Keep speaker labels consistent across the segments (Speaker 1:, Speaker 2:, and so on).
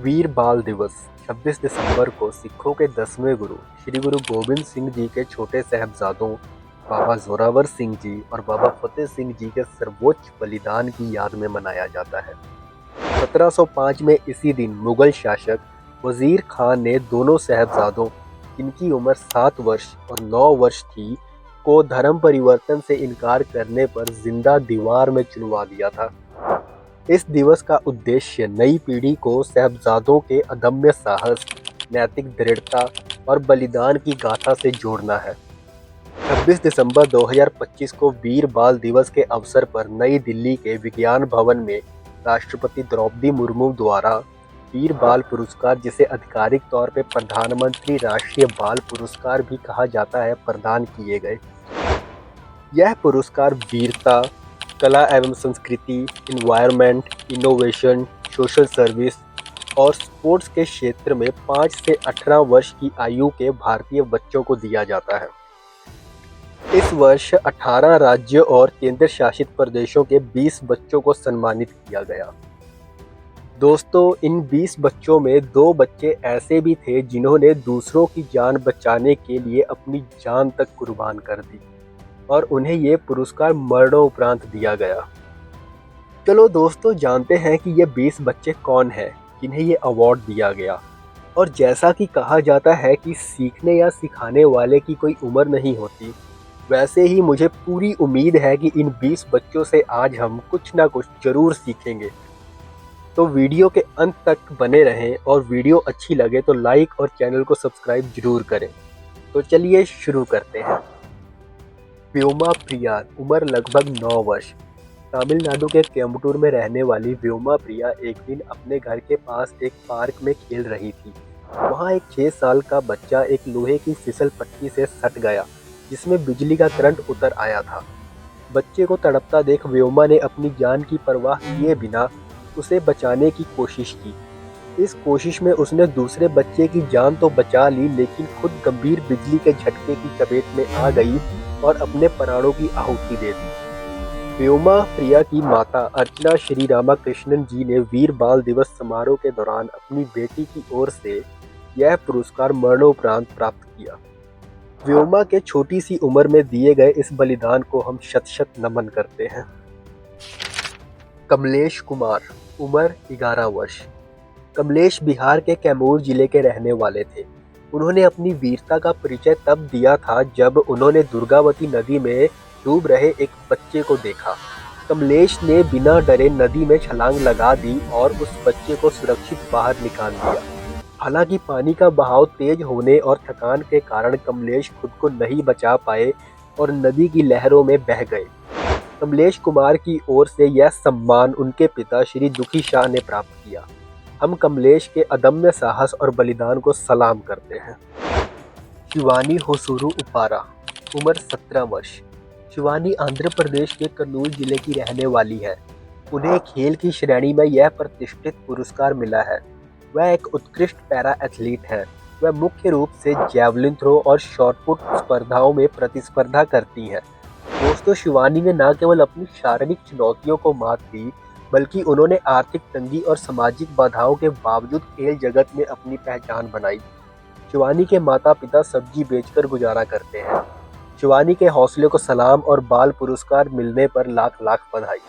Speaker 1: वीर बाल दिवस 26 दिसंबर को सिखों के 10वें गुरु श्री गुरु गोबिंद सिंह जी के छोटे साहिबजादों बाबा जोरावर सिंह जी और बाबा फतेह सिंह जी के सर्वोच्च बलिदान की याद में मनाया जाता है। 1705 में इसी दिन मुगल शासक वजीर खान ने दोनों साहिबजादों, जिनकी उम्र 7 वर्ष और 9 वर्ष थी, को धर्म परिवर्तन से इनकार करने पर जिंदा दीवार में चुनवा दिया था। इस दिवस का उद्देश्य नई पीढ़ी को साहिबजादों के अदम्य साहस, नैतिक दृढ़ता और बलिदान की गाथा से जोड़ना है। 26 दिसंबर 2025 को वीर बाल दिवस के अवसर पर नई दिल्ली के विज्ञान भवन में राष्ट्रपति द्रौपदी मुर्मू द्वारा वीर बाल पुरस्कार, जिसे आधिकारिक तौर पर प्रधानमंत्री राष्ट्रीय बाल पुरस्कार भी कहा जाता है, प्रदान किए गए। यह पुरस्कार वीरता, कला एवं संस्कृति, इन्वायरमेंट, इनोवेशन, सोशल सर्विस और स्पोर्ट्स के क्षेत्र में 5 से 18 वर्ष की आयु के भारतीय बच्चों को दिया जाता है। इस वर्ष 18 राज्यों और केंद्र शासित प्रदेशों के 20 बच्चों को सम्मानित किया गया। दोस्तों, इन 20 बच्चों में 2 बच्चे ऐसे भी थे जिन्होंने दूसरों की जान बचाने के लिए अपनी जान तक कुर्बान कर दी और उन्हें ये पुरस्कार मरणोपरांत दिया गया। चलो दोस्तों, जानते हैं कि ये 20 बच्चे कौन हैं जिन्हें ये अवार्ड दिया गया। और जैसा कि कहा जाता है कि सीखने या सिखाने वाले की कोई उम्र नहीं होती, वैसे ही मुझे पूरी उम्मीद है कि इन 20 बच्चों से आज हम कुछ ना कुछ जरूर सीखेंगे। तो वीडियो के अंत तक बने रहें और वीडियो अच्छी लगे तो लाइक और चैनल को सब्सक्राइब जरूर करें। तो चलिए शुरू करते हैं। व्योमा प्रिया, उम्र लगभग 9 वर्ष। तमिलनाडु के कोयम्बटूर में रहने वाली व्योमा प्रिया एक दिन अपने घर के पास एक पार्क में खेल रही थी। वहां एक 6 साल का बच्चा एक लोहे की फिसल पट्टी से सट गया, जिसमें बिजली का करंट उतर आया था। बच्चे को तड़पता देख व्योमा ने अपनी जान की परवाह किए बिना उसे बचाने की कोशिश की। इस कोशिश में उसने दूसरे बच्चे की जान तो बचा ली, लेकिन खुद गंभीर बिजली के झटके की चपेट में आ गई और अपने प्राणों की आहुति दे दी। व्योमा प्रिया की माता अर्चना श्री रामाकृष्णन जी ने वीर बाल दिवस समारोह के दौरान अपनी बेटी की ओर से यह पुरस्कार मरणोपरांत प्राप्त किया। व्योमा के छोटी सी उम्र में दिए गए इस बलिदान को हम शत शत नमन करते हैं। कमलेश कुमार, उम्र 11 वर्ष। कमलेश बिहार के कैमूर जिले के रहने वाले थे। उन्होंने अपनी वीरता का परिचय तब दिया था जब उन्होंने दुर्गावती नदी में डूब रहे एक बच्चे को देखा। कमलेश ने बिना डरे नदी में छलांग लगा दी और उस बच्चे को सुरक्षित बाहर निकाल दिया। हालांकि पानी का बहाव तेज होने और थकान के कारण कमलेश खुद को नहीं बचा पाए और नदी की लहरों में बह गए। कमलेश कुमार की ओर से यह सम्मान उनके पिता श्री दुखी शाह ने प्राप्त किया। हम कमलेश के अदम्य साहस और बलिदान को सलाम करते हैं। शिवानी होसुरु उपारा, उम्र 17 वर्ष। शिवानी आंध्र प्रदेश के कर्नूल जिले की रहने वाली है। उन्हें खेल की श्रेणी में यह प्रतिष्ठित पुरस्कार मिला है। वह एक उत्कृष्ट पैरा एथलीट है। वह मुख्य रूप से जैवलिन थ्रो और शॉटपुट स्पर्धाओं में प्रतिस्पर्धा करती हैं। दोस्तों, शिवानी ने न केवल अपनी शारीरिक चुनौतियों को मात दी, बल्कि उन्होंने आर्थिक तंगी और सामाजिक बाधाओं के बावजूद खेल जगत में अपनी पहचान बनाई। शिवानी के माता पिता सब्जी बेचकर गुजारा करते हैं। शिवानी के हौसले को सलाम और बाल पुरस्कार मिलने पर लाख लाख बधाई।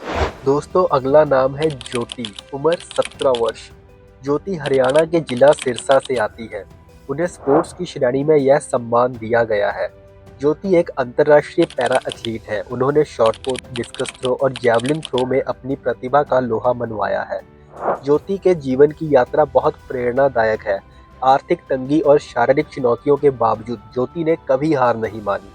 Speaker 1: दोस्तों, अगला नाम है ज्योति, उम्र 17 वर्ष। ज्योति हरियाणा के जिला सिरसा से आती है। उन्हें स्पोर्ट्स की श्रेणी में यह सम्मान दिया गया है। ज्योति एक अंतर्राष्ट्रीय पैरा एथलीट है। उन्होंने शॉटपुट, डिस्कस थ्रो और जैवलिन थ्रो में अपनी प्रतिभा का लोहा मनवाया है। ज्योति के जीवन की यात्रा बहुत प्रेरणादायक है। आर्थिक तंगी और शारीरिक चुनौतियों के बावजूद ज्योति ने कभी हार नहीं मानी।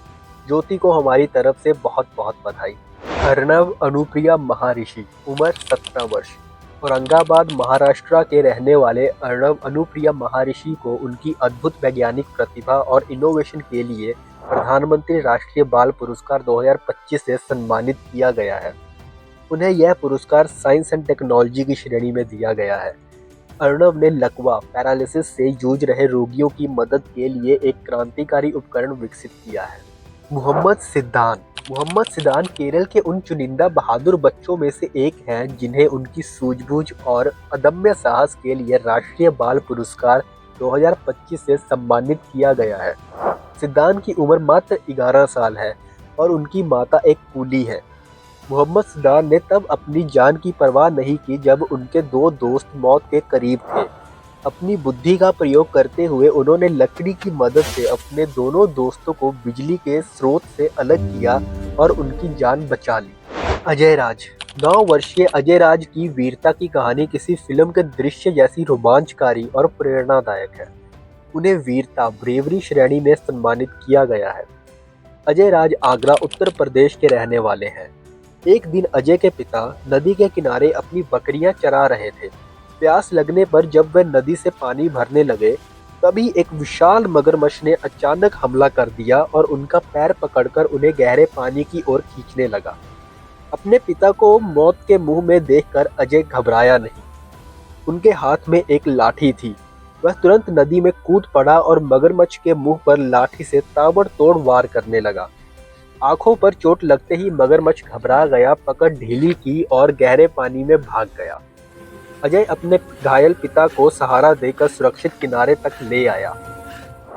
Speaker 1: ज्योति को हमारी तरफ से बहुत बहुत बधाई। अर्णव अनुप्रिया महर्षि, उम्र 17 वर्ष। औरंगाबाद महाराष्ट्र के रहने वाले अर्णव अनुप्रिया महर्षि को उनकी अद्भुत वैज्ञानिक प्रतिभा और इनोवेशन के लिए प्रधानमंत्री राष्ट्रीय बाल पुरस्कार 2025 से सम्मानित किया गया है। उन्हें यह पुरस्कार साइंस एंड टेक्नोलॉजी की श्रेणी में दिया गया है। अर्णव ने लकवा पैरालिसिस से जूझ रहे रोगियों की मदद के लिए एक क्रांतिकारी उपकरण विकसित किया है। मोहम्मद सिद्धांत, मोहम्मद सिदान केरल के उन चुनिंदा बहादुर बच्चों में से एक हैं जिन्हें उनकी सूझबूझ और अदम्य साहस के लिए राष्ट्रीय बाल पुरस्कार 2025 से सम्मानित किया गया है। सिद्धांत की उम्र मात्र 11 साल है और उनकी माता एक कूली है। मोहम्मद सिद्धांत ने तब अपनी जान की परवाह नहीं की जब उनके दो दोस्त मौत के करीब थे। अपनी बुद्धि का प्रयोग करते हुए उन्होंने लकड़ी की मदद से अपने दोनों दोस्तों को बिजली के स्रोत से अलग किया और उनकी जान बचा ली। अजय राज 9 वर्षीय अजय राज की वीरता की कहानी किसी फिल्म के दृश्य जैसी रोमांचकारी और प्रेरणादायक है। उन्हें वीरता ब्रेवरी श्रेणी में सम्मानित किया गया है। अजय राज आगरा उत्तर प्रदेश के रहने वाले हैं। एक दिन अजय के पिता नदी के किनारे अपनी बकरियां चरा रहे थे। प्यास लगने पर जब वे नदी से पानी भरने लगे तभी एक विशाल मगरमच्छ ने अचानक हमला कर दिया और उनका पैर पकड़कर उन्हें गहरे पानी की ओर खींचने लगा। अपने पिता को मौत के मुंह में देखकर अजय घबराया नहीं। उनके हाथ में एक लाठी थी। वह तुरंत नदी में कूद पड़ा और मगरमच्छ के मुंह पर लाठी से ताबड़तोड़ वार करने लगा। आंखों पर चोट लगते ही मगरमच्छ घबरा गया, पकड़ ढीली की और गहरे पानी में भाग गया। अजय अपने घायल पिता को सहारा देकर सुरक्षित किनारे तक ले आया।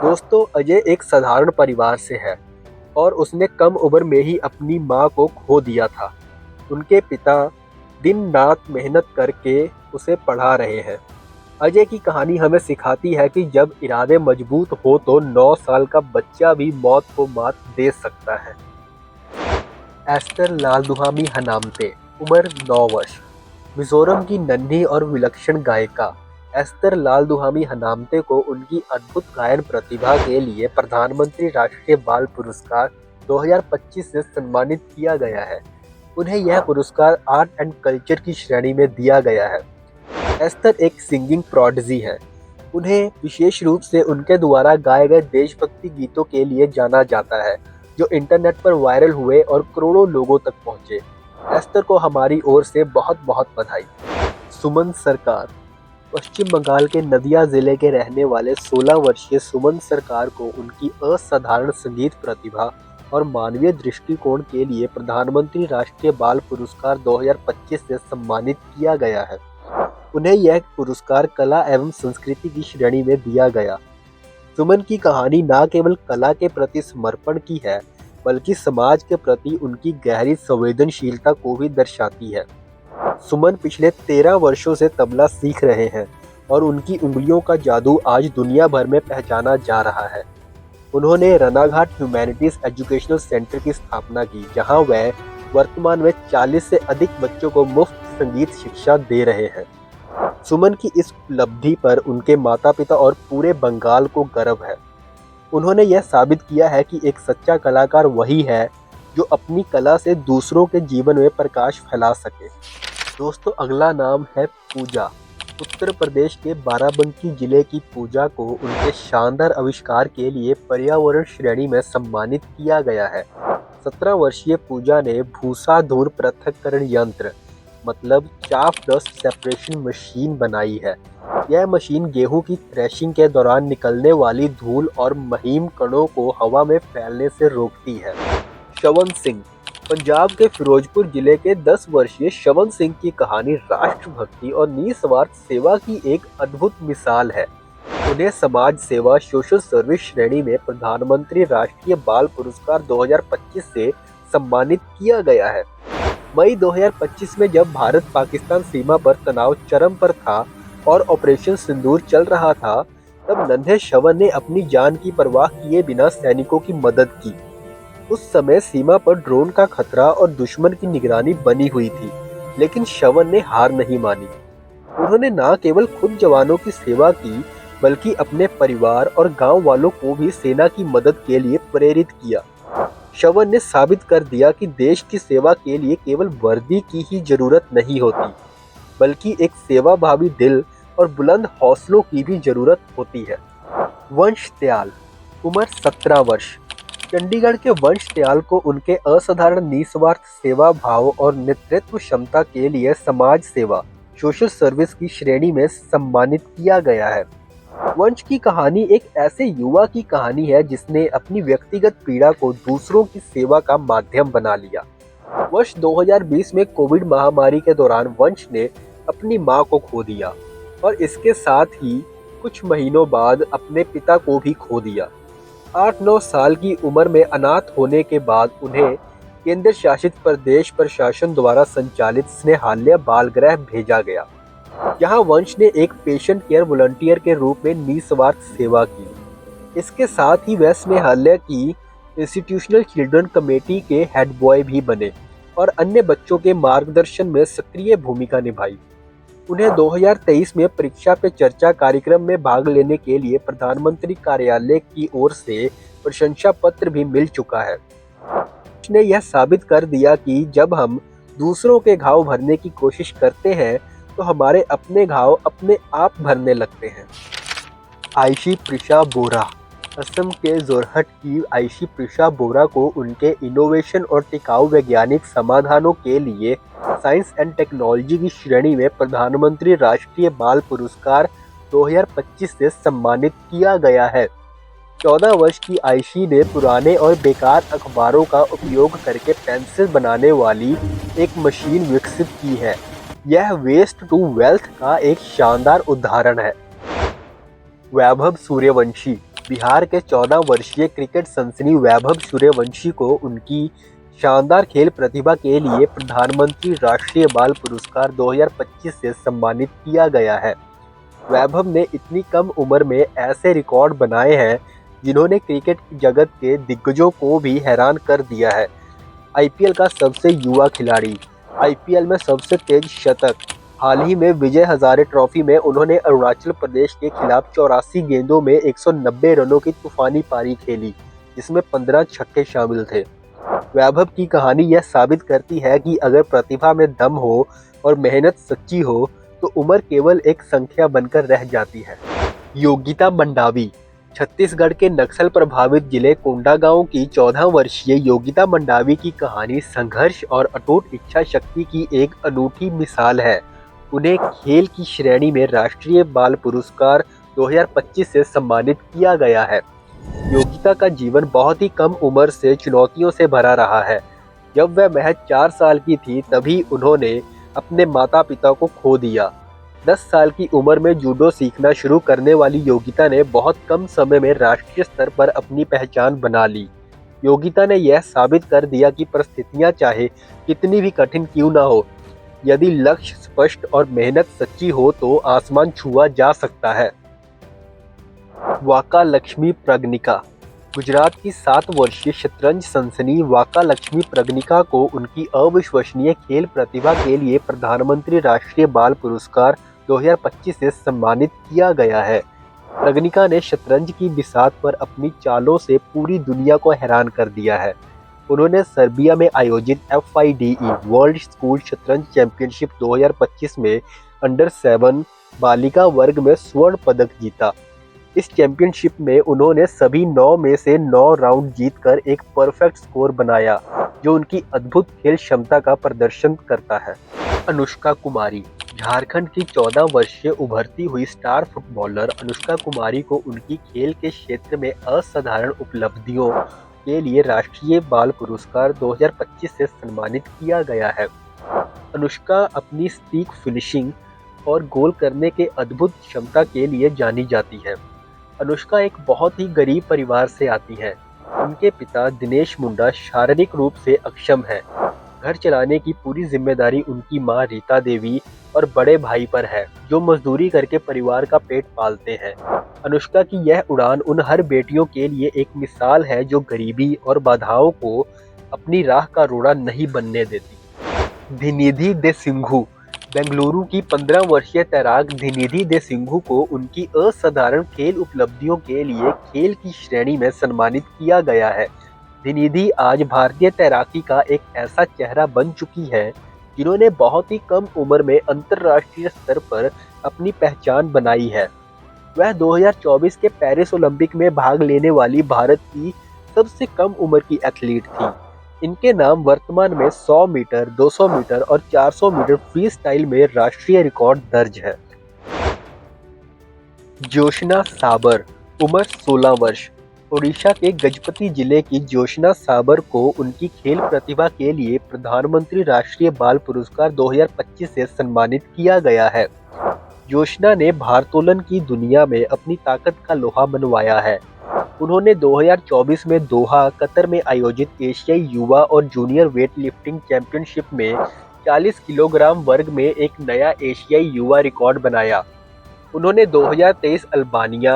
Speaker 1: दोस्तों, अजय एक साधारण परिवार से है और उसने कम उम्र में ही अपनी मां को खो दिया था। उनके पिता दिन रात मेहनत करके उसे पढ़ा रहे हैं। अजय की कहानी हमें सिखाती है कि जब इरादे मजबूत हो तो 9 साल का बच्चा भी मौत को मात दे सकता है। एस्टर लालदुहामी हनामते, उम्र 9 वर्ष। मिजोरम की नन्ही और विलक्षण गायिका एस्तर लालदुहामी हनामते को उनकी अद्भुत गायन प्रतिभा के लिए प्रधानमंत्री राष्ट्रीय बाल पुरस्कार 2025 से सम्मानित किया गया है। उन्हें यह पुरस्कार आर्ट एंड कल्चर की श्रेणी में दिया गया है। एस्तर एक सिंगिंग प्रोडिजी है। उन्हें विशेष रूप से उनके द्वारा गाए गए देशभक्ति गीतों के लिए जाना जाता है, जो इंटरनेट पर वायरल हुए और करोड़ों लोगों तक पहुंचे। एस्तर को हमारी ओर से बहुत बहुत बधाई। सुमन सरकार, पश्चिम बंगाल के नदिया जिले के रहने वाले 16 वर्षीय सुमन सरकार को उनकी असाधारण संगीत प्रतिभा और मानवीय दृष्टिकोण के लिए प्रधानमंत्री राष्ट्रीय बाल पुरस्कार 2025 से सम्मानित किया गया है। उन्हें यह पुरस्कार कला एवं संस्कृति की श्रेणी में दिया गया। सुमन की कहानी न केवल कला के प्रति समर्पण की है, बल्कि समाज के प्रति उनकी गहरी संवेदनशीलता को भी दर्शाती है। सुमन पिछले 13 वर्षों से तबला सीख रहे हैं और उनकी उंगलियों का जादू आज दुनिया भर में पहचाना जा रहा है। उन्होंने रनाघाट ह्यूमैनिटीज एजुकेशनल सेंटर की स्थापना की, जहां वह वर्तमान में 40 से अधिक बच्चों को मुफ्त संगीत शिक्षा दे रहे हैं। सुमन की इस उपलब्धि पर उनके माता पिता और पूरे बंगाल को गर्व है। उन्होंने यह साबित किया है कि एक सच्चा कलाकार वही है जो अपनी कला से दूसरों के जीवन में प्रकाश फैला सके। दोस्तों, अगला नाम है पूजा। उत्तर प्रदेश के बाराबंकी जिले की पूजा को उनके शानदार आविष्कार के लिए पर्यावरण श्रेणी में सम्मानित किया गया है। 17 वर्षीय पूजा ने भूसा धूल पृथक्करण यंत्र मतलब चाफ डस्ट सेपरेशन मशीन बनाई है। यह मशीन गेहूं की थ्रेशिंग के दौरान निकलने वाली धूल और महीन कणों को हवा में फैलने से रोकती है। शवन सिंह, पंजाब के फिरोजपुर जिले के 10 वर्षीय शवन सिंह की कहानी राष्ट्रभक्ति और निस्वार्थ सेवा की एक अद्भुत मिसाल है। उन्हें समाज सेवा सोशल सर्विस श्रेणी में प्रधानमंत्री राष्ट्रीय बाल पुरस्कार 2025 से सम्मानित किया गया है। मई 2025 में जब भारत पाकिस्तान सीमा पर तनाव चरम पर था और ऑपरेशन सिंदूर चल रहा था, तब नन्हे शवन ने अपनी जान की परवाह किए बिना सैनिकों की मदद की। उस समय सीमा पर ड्रोन का खतरा और दुश्मन की निगरानी बनी हुई थी, लेकिन शवन ने हार नहीं मानी। उन्होंने न केवल खुद जवानों की सेवा की, बल्कि अपने परिवार और गांव वालों को भी सेना की मदद के लिए प्रेरित किया। शवन ने साबित कर दिया कि देश की सेवा के लिए केवल वर्दी की ही जरूरत नहीं होती, बल्कि एक सेवाभावी दिल और बुलंद हौसलों की भी जरूरत होती है। वंश त्याल, उम्र 17 वर्ष। चंडीगढ़ के वंश त्याल को उनके असाधारण निस्वार्थ सेवा भाव और नेतृत्व क्षमता के लिए समाज सेवा सोशल सर्विस की श्रेणी में सम्मानित किया गया है। वंश की कहानी एक ऐसे युवा की कहानी है जिसने अपनी व्यक्तिगत पीड़ा को दूसरों की सेवा का माध्यम बना लिया। वर्ष 2020 में कोविड महामारी के दौरान वंश ने अपनी मां को खो दिया और इसके साथ ही कुछ महीनों बाद अपने पिता को भी खो दिया। 8-9 साल की उम्र में अनाथ होने के बाद उन्हें केंद्र शासित प्रदेश प्रशासन द्वारा संचालित स्नेहालय बाल गृह भेजा गया। यहाँ वंश ने एक पेशेंट केयर वॉलंटियर के रूप में निस्वार्थ सेवा की। इसके साथ ही वह स्नेहालय की इंस्टीट्यूशनल चिल्ड्रन कमेटी के हेड बॉय भी बने और अन्य बच्चों के मार्गदर्शन में सक्रिय भूमिका निभाई। उन्हें 2023 में परीक्षा पे चर्चा कार्यक्रम में भाग लेने के लिए प्रधानमंत्री कार्यालय की ओर से प्रशंसा पत्र भी मिल चुका है। उसने यह साबित कर दिया कि जब हम दूसरों के घाव भरने की कोशिश करते हैं तो हमारे अपने घाव अपने आप भरने लगते हैं। आयशी प्रिशा बोरा। असम के जोरहट की आयशी प्रिशा बोरा को उनके इनोवेशन और टिकाऊ वैज्ञानिक समाधानों के लिए साइंस एंड टेक्नोलॉजी की श्रेणी में प्रधानमंत्री राष्ट्रीय बाल पुरस्कार 2025 से सम्मानित किया गया है। 14 वर्ष की आयशी ने पुराने और बेकार अखबारों का उपयोग करके पेंसिल बनाने वाली एक मशीन विकसित की है। यह वेस्ट टू वेल्थ का एक शानदार उदाहरण है। वैभव सूर्यवंशी। बिहार के 14 वर्षीय क्रिकेट सनसनी वैभव सूर्यवंशी को उनकी शानदार खेल प्रतिभा के लिए प्रधानमंत्री राष्ट्रीय बाल पुरस्कार 2025 से सम्मानित किया गया है। वैभव ने इतनी कम उम्र में ऐसे रिकॉर्ड बनाए हैं जिन्होंने क्रिकेट जगत के दिग्गजों को भी हैरान कर दिया है। आईपीएल का सबसे युवा खिलाड़ी। आईपीएल में सबसे तेज शतक। हाल ही में विजय हजारे ट्रॉफी में उन्होंने अरुणाचल प्रदेश के खिलाफ 84 गेंदों में 190 रनों की तूफानी पारी खेली, जिसमें 15 छक्के शामिल थे। वैभव की कहानी यह साबित करती है कि अगर प्रतिभा में दम हो और मेहनत सच्ची हो तो उम्र केवल एक संख्या बनकर रह जाती है। योगिता मंडावी। छत्तीसगढ़ के नक्सल प्रभावित जिले कोंडागांव की 14 वर्षीय योगिता मंडावी की कहानी संघर्ष और अटूट इच्छा शक्ति की एक अनूठी मिसाल है। उन्हें खेल की श्रेणी में राष्ट्रीय बाल पुरस्कार 2025 से सम्मानित किया गया है। योगिता का जीवन बहुत ही कम उम्र से चुनौतियों से भरा रहा है। जब वह महज 4 साल की थी तभी उन्होंने अपने माता पिता को खो दिया। 10 साल की उम्र में जूडो सीखना शुरू करने वाली योगिता ने बहुत कम समय में राष्ट्रीय स्तर पर अपनी पहचान बना ली। योगिता ने यह साबित कर दिया कि परिस्थितियां चाहे कितनी भी कठिन क्यों ना हो, यदि लक्ष्य स्पष्ट और मेहनत सच्ची हो तो आसमान छुआ जा सकता है। वाका लक्ष्मी प्रज्ञिका। गुजरात की 7 वर्षीय शतरंज सनसनी वाका लक्ष्मी प्रज्ञिका को उनकी अविश्वसनीय खेल प्रतिभा के लिए प्रधानमंत्री राष्ट्रीय बाल पुरस्कार 2025 से सम्मानित किया गया है। प्रज्ञिका ने शतरंज की बिसात पर अपनी चालों से पूरी दुनिया को हैरान कर दिया है। उन्होंने सर्बिया में आयोजित FIDE वर्ल्ड स्कूल शतरंज चैंपियनशिप 2025 में अंडर 7 बालिका वर्ग में स्वर्ण पदक जीता। इस चैंपियनशिप में उन्होंने सभी 9 में से 9 राउंड जीतकर एक परफेक्ट स्कोर बनाया, जो उनकी अद्भुत खेल क्षमता का प्रदर्शन करता है। अनुष्का कुमारी। झारखंड की 14 वर्षीय उभरती हुई स्टार फुटबॉलर अनुष्का कुमारी को उनकी खेल के क्षेत्र में असाधारण उपलब्धियों के लिए राष्ट्रीय बाल पुरस्कार 2025 से सम्मानित किया गया है। अनुष्का अपनी स्टिक फिनिशिंग और गोल करने के अद्भुत क्षमता के लिए जानी जाती है। अनुष्का एक बहुत ही गरीब परिवार से आती है। उनके पिता दिनेश मुंडा शारीरिक रूप से अक्षम हैं। घर चलाने की पूरी जिम्मेदारी उनकी मां रीता देवी और बड़े भाई पर है, जो मजदूरी करके परिवार का पेट पालते हैं। अनुष्का की यह उड़ान उन हर बेटियों के लिए एक मिसाल है जो गरीबी और बाधाओं को अपनी राह का रोड़ा नहीं बनने देती। धिनिधि दे सिंघू। बेंगलुरु की 15 वर्षीय तैराक धिनिधि दे सिंघू को उनकी असाधारण खेल उपलब्धियों के लिए खेल की श्रेणी में सम्मानित किया गया है। धिनिधि आज भारतीय तैराकी का एक ऐसा चेहरा बन चुकी है जिन्होंने बहुत ही कम उम्र में अंतर्राष्ट्रीय स्तर पर अपनी पहचान बनाई है। वह 2024 के पेरिस ओलंपिक में भाग लेने वाली भारत की सबसे कम उम्र की एथलीट थी। इनके नाम वर्तमान में 100 मीटर, 200 मीटर और 400 मीटर फ्री स्टाइल में राष्ट्रीय रिकॉर्ड दर्ज है। जोशना साबर, उम्र 16 वर्ष। ओडिशा के गजपति जिले की जोशना साबर को उनकी खेल प्रतिभा के लिए प्रधानमंत्री राष्ट्रीय बाल पुरस्कार 2025 से सम्मानित किया गया है। जोशना ने भारोत्तोलन की दुनिया में अपनी ताकत का लोहा मनवाया है। उन्होंने 2024 में दोहा, कतर में आयोजित एशियाई युवा और जूनियर वेट लिफ्टिंग चैंपियनशिप में 40 किलोग्राम वर्ग में एक नया एशियाई युवा रिकॉर्ड बनाया। उन्होंने 2023 अल्बानिया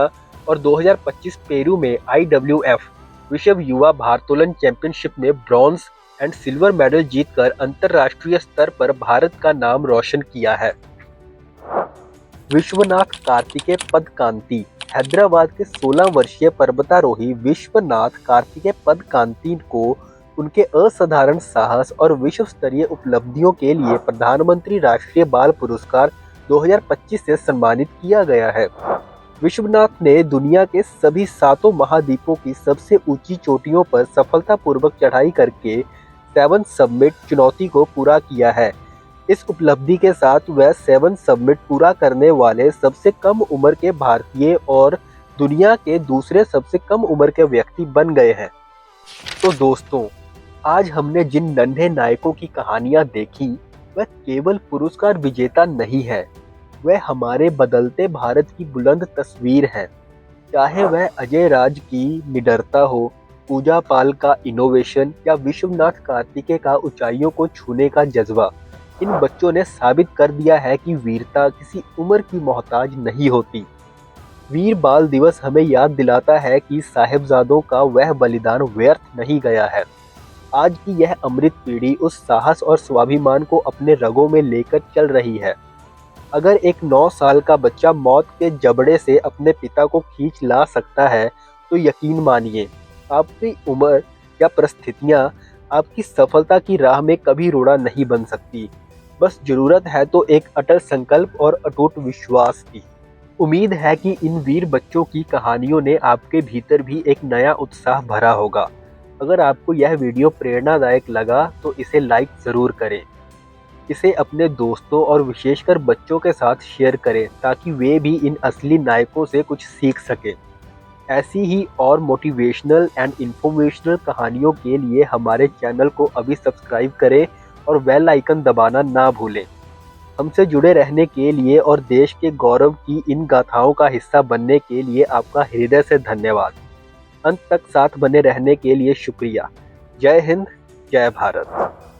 Speaker 1: और 2025 पेरू में IWF विश्व युवा भारोत्तोलन चैंपियनशिप में ब्रॉन्ज एंड सिल्वर मेडल जीतकर अंतर्राष्ट्रीय स्तर पर भारत का नाम रोशन किया है। विश्वनाथ कार्तिकेय पदकांती, हैदराबाद के 16 वर्षीय पर्वतारोही विश्वनाथ कार्तिकेय पदकांती को उनके असाधारण साहस और विश्व स्तरीय उपलब्धियों के लिए प्रधानमंत्री राष्ट्रीय बाल पुरस्कार 2025 से सम्मानित किया गया है। विश्वनाथ ने दुनिया के सभी 7 महाद्वीपों की सबसे ऊंची चोटियों पर सफलतापूर्वक चढ़ाई करके 7 समिट चुनौती को पूरा किया है। इस उपलब्धि के साथ वह 7 समिट पूरा करने वाले सबसे कम उम्र के भारतीय और दुनिया के दूसरे सबसे कम उम्र के व्यक्ति बन गए हैं। तो दोस्तों, आज हमने जिन नन्हे नायकों की कहानियां देखी, वह केवल पुरस्कार विजेता नहीं है, वह हमारे बदलते भारत की बुलंद तस्वीर है। चाहे वह अजय राज की निडरता हो, पूजा पाल का इनोवेशन या विश्वनाथ कार्तिकेय का ऊंचाइयों को छूने का जज्बा, इन बच्चों ने साबित कर दिया है कि वीरता किसी उम्र की मोहताज नहीं होती। वीर बाल दिवस हमें याद दिलाता है कि साहिबजादों का वह बलिदान व्यर्थ नहीं गया है। आज की यह अमृत पीढ़ी उस साहस और स्वाभिमान को अपने रगों में लेकर चल रही है। अगर एक 9 साल का बच्चा मौत के जबड़े से अपने पिता को खींच ला सकता है, तो यकीन मानिए, आपकी उम्र या परिस्थितियां आपकी सफलता की राह में कभी रोड़ा नहीं बन सकती। बस जरूरत है तो एक अटल संकल्प और अटूट विश्वास की। उम्मीद है कि इन वीर बच्चों की कहानियों ने आपके भीतर भी एक नया उत्साह भरा होगा। अगर आपको यह वीडियो प्रेरणादायक लगा तो इसे लाइक ज़रूर करें। इसे अपने दोस्तों और विशेषकर बच्चों के साथ शेयर करें ताकि वे भी इन असली नायकों से कुछ सीख सकें। ऐसी ही और मोटिवेशनल एंड इंफॉर्मेशनल कहानियों के लिए हमारे चैनल को अभी सब्सक्राइब करें और बेल आइकन दबाना ना भूलें। हमसे जुड़े रहने के लिए और देश के गौरव की इन गाथाओं का हिस्सा बनने के लिए आपका हृदय से धन्यवाद। अंत तक साथ बने रहने के लिए शुक्रिया। जय हिंद, जय भारत।